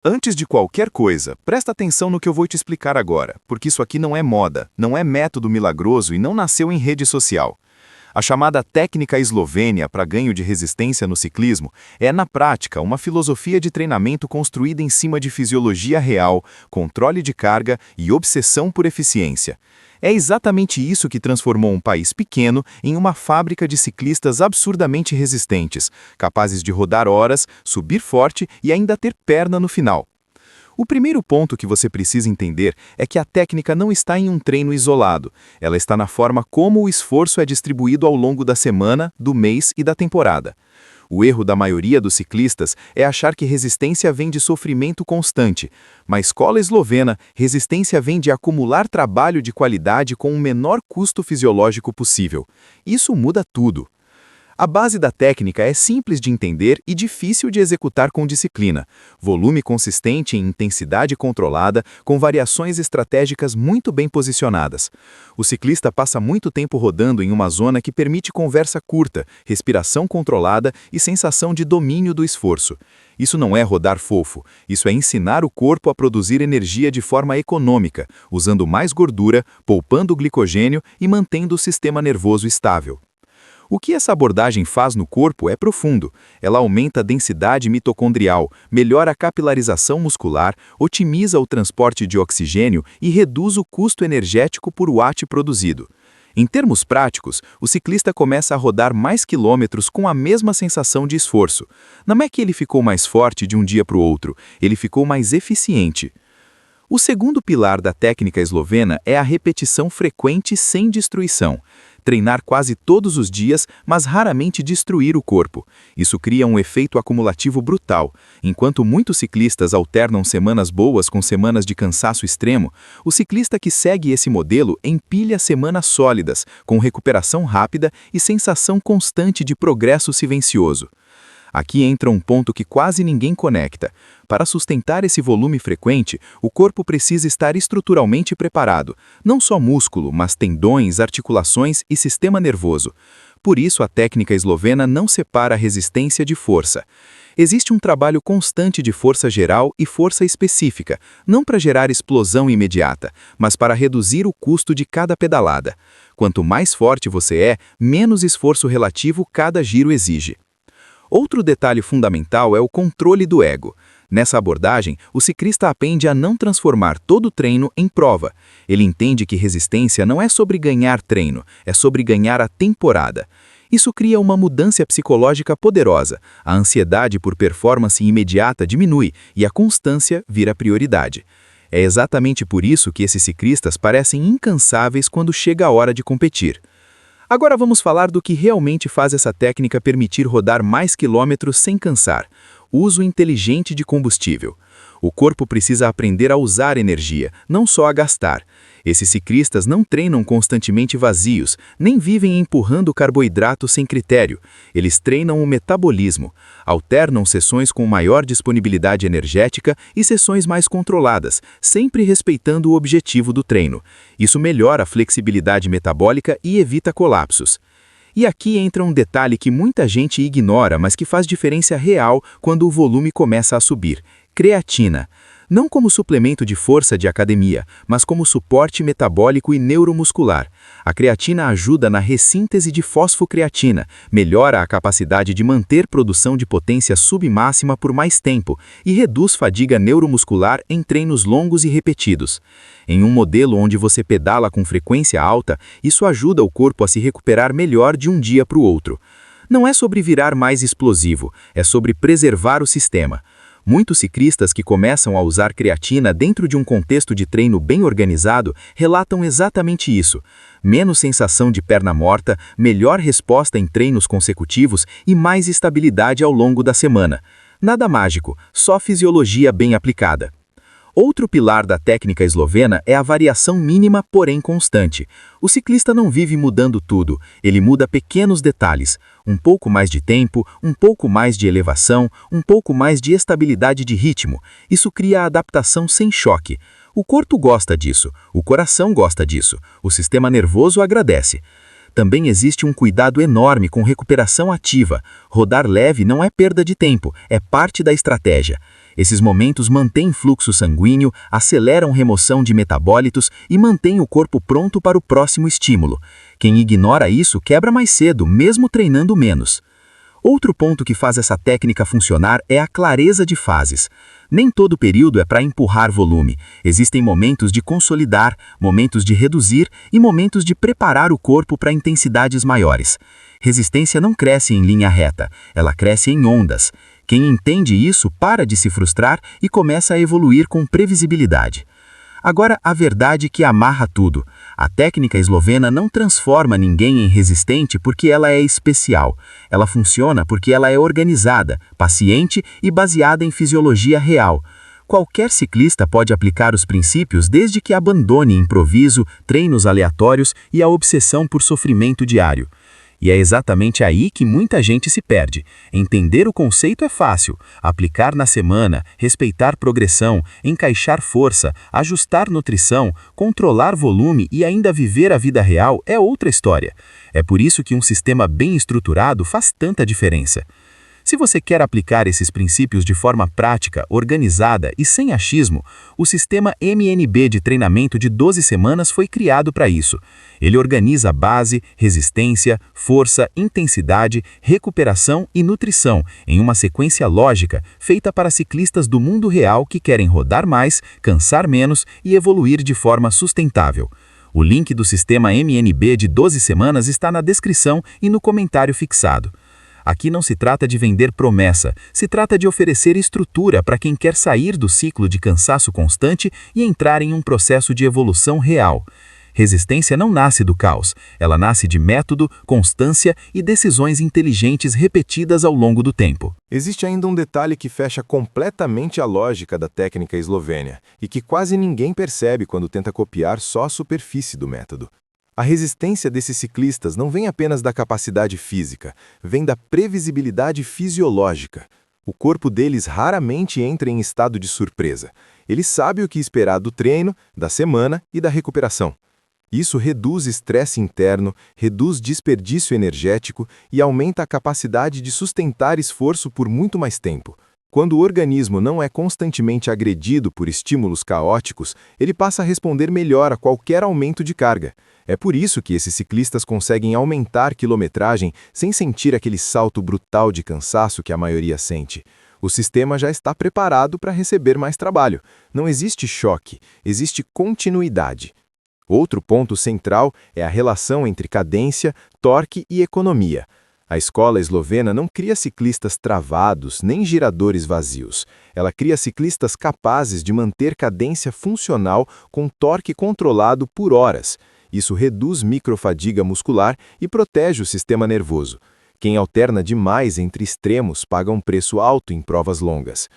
Antes de qualquer coisa, presta atenção no que eu vou te explicar agora, porque isso aqui não é moda, não é método milagroso e não nasceu em rede social. A chamada técnica eslovênia para ganho de resistência no ciclismo é, na prática, uma filosofia de treinamento construída em cima de fisiologia real, controle de carga e obsessão por eficiência. É exatamente isso que transformou um país pequeno em uma fábrica de ciclistas absurdamente resistentes, capazes de rodar horas, subir forte e ainda ter perna no final. O primeiro ponto que você precisa entender é que a técnica não está em um treino isolado, ela está na forma como o esforço é distribuído ao longo da semana, do mês e da temporada. O erro da maioria dos ciclistas é achar que resistência vem de sofrimento constante. Na escola eslovena, resistência vem de acumular trabalho de qualidade com o menor custo fisiológico possível. Isso muda tudo. A base da técnica é simples de entender e difícil de executar com disciplina. Volume consistente em intensidade controlada, com variações estratégicas muito bem posicionadas. O ciclista passa muito tempo rodando em uma zona que permite conversa curta, respiração controlada e sensação de domínio do esforço. Isso não é rodar fofo, isso é ensinar o corpo a produzir energia de forma econômica, usando mais gordura, poupando glicogênio e mantendo o sistema nervoso estável. O que essa abordagem faz no corpo é profundo. Ela aumenta a densidade mitocondrial, melhora a capilarização muscular, otimiza o transporte de oxigênio e reduz o custo energético por watt produzido. Em termos práticos, o ciclista começa a rodar mais quilômetros com a mesma sensação de esforço. Não é que ele ficou mais forte de um dia para o outro, ele ficou mais eficiente. O segundo pilar da técnica eslovena é a repetição frequente sem destruição. Treinar quase todos os dias, mas raramente destruir o corpo. Isso cria um efeito acumulativo brutal. Enquanto muitos ciclistas alternam semanas boas com semanas de cansaço extremo, o ciclista que segue esse modelo empilha semanas sólidas, com recuperação rápida e sensação constante de progresso silencioso. Aqui entra um ponto que quase ninguém conecta. Para sustentar esse volume frequente, o corpo precisa estar estruturalmente preparado, não só músculo, mas tendões, articulações e sistema nervoso. Por isso, a técnica eslovena não separa resistência de força. Existe um trabalho constante de força geral e força específica, não para gerar explosão imediata, mas para reduzir o custo de cada pedalada. Quanto mais forte você é, menos esforço relativo cada giro exige. Outro detalhe fundamental é o controle do ego. Nessa abordagem, o ciclista aprende a não transformar todo treino em prova. Ele entende que resistência não é sobre ganhar treino, é sobre ganhar a temporada. Isso cria uma mudança psicológica poderosa. A ansiedade por performance imediata diminui e a constância vira prioridade. É exatamente por isso que esses ciclistas parecem incansáveis quando chega a hora de competir. Agora vamos falar do que realmente faz essa técnica permitir rodar mais quilômetros sem cansar: uso inteligente de combustível. O corpo precisa aprender a usar energia, não só a gastar. Esses ciclistas não treinam constantemente vazios, nem vivem empurrando carboidrato sem critério. Eles treinam o metabolismo. Alternam sessões com maior disponibilidade energética e sessões mais controladas, sempre respeitando o objetivo do treino. Isso melhora a flexibilidade metabólica e evita colapsos. E aqui entra um detalhe que muita gente ignora, mas que faz diferença real quando o volume começa a subir: creatina. Não como suplemento de força de academia, mas como suporte metabólico e neuromuscular. A creatina ajuda na ressíntese de fosfocreatina, melhora a capacidade de manter produção de potência submáxima por mais tempo e reduz fadiga neuromuscular em treinos longos e repetidos. Em um modelo onde você pedala com frequência alta, isso ajuda o corpo a se recuperar melhor de um dia para o outro. Não é sobre virar mais explosivo, é sobre preservar o sistema. Muitos ciclistas que começam a usar creatina dentro de um contexto de treino bem organizado relatam exatamente isso: menos sensação de perna morta, melhor resposta em treinos consecutivos e mais estabilidade ao longo da semana. Nada mágico, só fisiologia bem aplicada. Outro pilar da técnica eslovena é a variação mínima, porém constante. O ciclista não vive mudando tudo, ele muda pequenos detalhes. Um pouco mais de tempo, um pouco mais de elevação, um pouco mais de estabilidade de ritmo. Isso cria adaptação sem choque. O corpo gosta disso, o coração gosta disso, o sistema nervoso agradece. Também existe um cuidado enorme com recuperação ativa. Rodar leve não é perda de tempo, é parte da estratégia. Esses momentos mantêm fluxo sanguíneo, aceleram remoção de metabólitos e mantêm o corpo pronto para o próximo estímulo. Quem ignora isso quebra mais cedo, mesmo treinando menos. Outro ponto que faz essa técnica funcionar é a clareza de fases. Nem todo período é para empurrar volume. Existem momentos de consolidar, momentos de reduzir e momentos de preparar o corpo para intensidades maiores. Resistência não cresce em linha reta, ela cresce em ondas. Quem entende isso para de se frustrar e começa a evoluir com previsibilidade. Agora, a verdade que amarra tudo. A técnica eslovena não transforma ninguém em resistente porque ela é especial. Ela funciona porque ela é organizada, paciente e baseada em fisiologia real. Qualquer ciclista pode aplicar os princípios desde que abandone improviso, treinos aleatórios e a obsessão por sofrimento diário. E é exatamente aí que muita gente se perde. Entender o conceito é fácil. Aplicar na semana, respeitar progressão, encaixar força, ajustar nutrição, controlar volume e ainda viver a vida real é outra história. É por isso que um sistema bem estruturado faz tanta diferença. Se você quer aplicar esses princípios de forma prática, organizada e sem achismo, o sistema MNB de treinamento de 12 semanas foi criado para isso. Ele organiza base, resistência, força, intensidade, recuperação e nutrição em uma sequência lógica feita para ciclistas do mundo real que querem rodar mais, cansar menos e evoluir de forma sustentável. O link do sistema MNB de 12 semanas está na descrição e no comentário fixado. Aqui não se trata de vender promessa, se trata de oferecer estrutura para quem quer sair do ciclo de cansaço constante e entrar em um processo de evolução real. Resistência não nasce do caos, ela nasce de método, constância e decisões inteligentes repetidas ao longo do tempo. Existe ainda um detalhe que fecha completamente a lógica da técnica eslovênia e que quase ninguém percebe quando tenta copiar só a superfície do método. A resistência desses ciclistas não vem apenas da capacidade física, vem da previsibilidade fisiológica. O corpo deles raramente entra em estado de surpresa. Ele sabe o que esperar do treino, da semana e da recuperação. Isso reduz estresse interno, reduz desperdício energético e aumenta a capacidade de sustentar esforço por muito mais tempo. Quando o organismo não é constantemente agredido por estímulos caóticos, ele passa a responder melhor a qualquer aumento de carga. É por isso que esses ciclistas conseguem aumentar quilometragem sem sentir aquele salto brutal de cansaço que a maioria sente. O sistema já está preparado para receber mais trabalho. Não existe choque, existe continuidade. Outro ponto central é a relação entre cadência, torque e economia. A escola eslovena não cria ciclistas travados nem giradores vazios. Ela cria ciclistas capazes de manter cadência funcional com torque controlado por horas. Isso reduz microfadiga muscular e protege o sistema nervoso. Quem alterna demais entre extremos paga um preço alto em provas longas.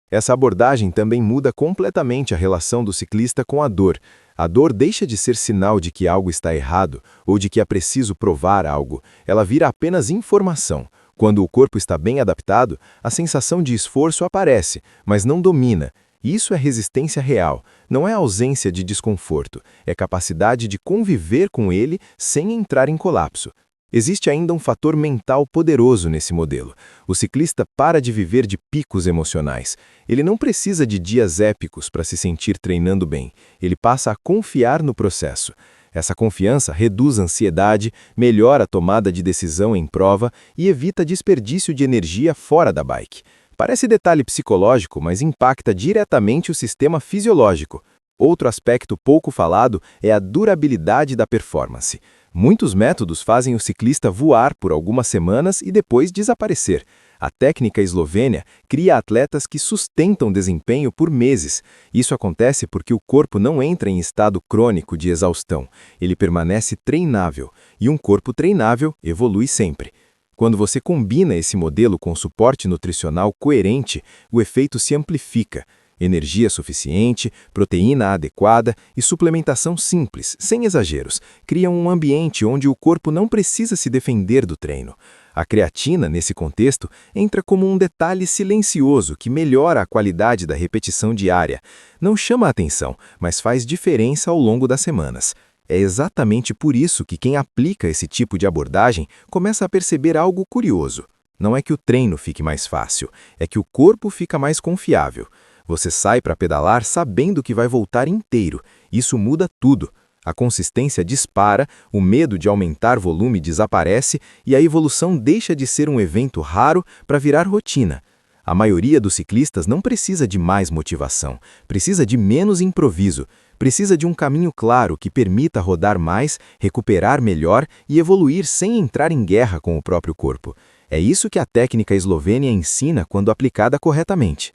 Essa abordagem também muda completamente a relação do ciclista com a dor. A dor deixa de ser sinal de que algo está errado ou de que é preciso provar algo. Ela vira apenas informação. Quando o corpo está bem adaptado, a sensação de esforço aparece, mas não domina. Isso é resistência real, não é ausência de desconforto, é capacidade de conviver com ele sem entrar em colapso. Existe ainda um fator mental poderoso nesse modelo. O ciclista para de viver de picos emocionais. Ele não precisa de dias épicos para se sentir treinando bem. Ele passa a confiar no processo. Essa confiança reduz a ansiedade, melhora a tomada de decisão em prova e evita desperdício de energia fora da bike. Parece detalhe psicológico, mas impacta diretamente o sistema fisiológico. Outro aspecto pouco falado é a durabilidade da performance. Muitos métodos fazem o ciclista voar por algumas semanas e depois desaparecer. A técnica eslovênia cria atletas que sustentam desempenho por meses. Isso acontece porque o corpo não entra em estado crônico de exaustão. Ele permanece treinável, e um corpo treinável evolui sempre. Quando você combina esse modelo com suporte nutricional coerente, o efeito se amplifica. Energia suficiente, proteína adequada e suplementação simples, sem exageros, criam um ambiente onde o corpo não precisa se defender do treino. A creatina, nesse contexto, entra como um detalhe silencioso que melhora a qualidade da repetição diária. Não chama a atenção, mas faz diferença ao longo das semanas. É exatamente por isso que quem aplica esse tipo de abordagem começa a perceber algo curioso. Não é que o treino fique mais fácil, é que o corpo fica mais confiável. Você sai para pedalar sabendo que vai voltar inteiro. Isso muda tudo. A consistência dispara, o medo de aumentar volume desaparece e a evolução deixa de ser um evento raro para virar rotina. A maioria dos ciclistas não precisa de mais motivação, precisa de menos improviso, precisa de um caminho claro que permita rodar mais, recuperar melhor e evoluir sem entrar em guerra com o próprio corpo. É isso que a técnica eslovênia ensina quando aplicada corretamente.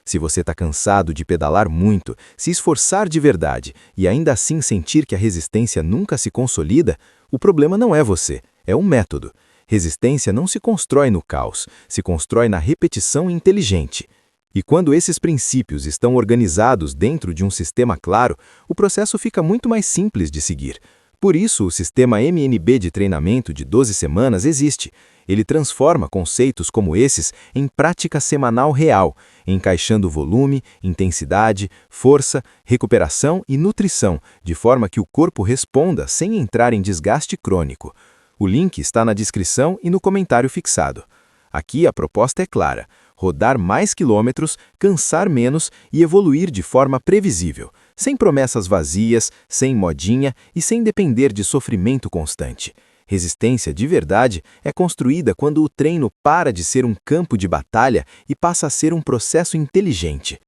Se você está cansado de pedalar muito, se esforçar de verdade e ainda assim sentir que a resistência nunca se consolida, o problema não é você, é o método. Resistência não se constrói no caos, se constrói na repetição inteligente. E quando esses princípios estão organizados dentro de um sistema claro, o processo fica muito mais simples de seguir. Por isso, o sistema MNB de treinamento de 12 semanas existe. Ele transforma conceitos como esses em prática semanal real, encaixando volume, intensidade, força, recuperação e nutrição, de forma que o corpo responda sem entrar em desgaste crônico. O link está na descrição e no comentário fixado. Aqui a proposta é clara: rodar mais quilômetros, cansar menos e evoluir de forma previsível, sem promessas vazias, sem modinha e sem depender de sofrimento constante. Resistência de verdade é construída quando o treino para de ser um campo de batalha e passa a ser um processo inteligente.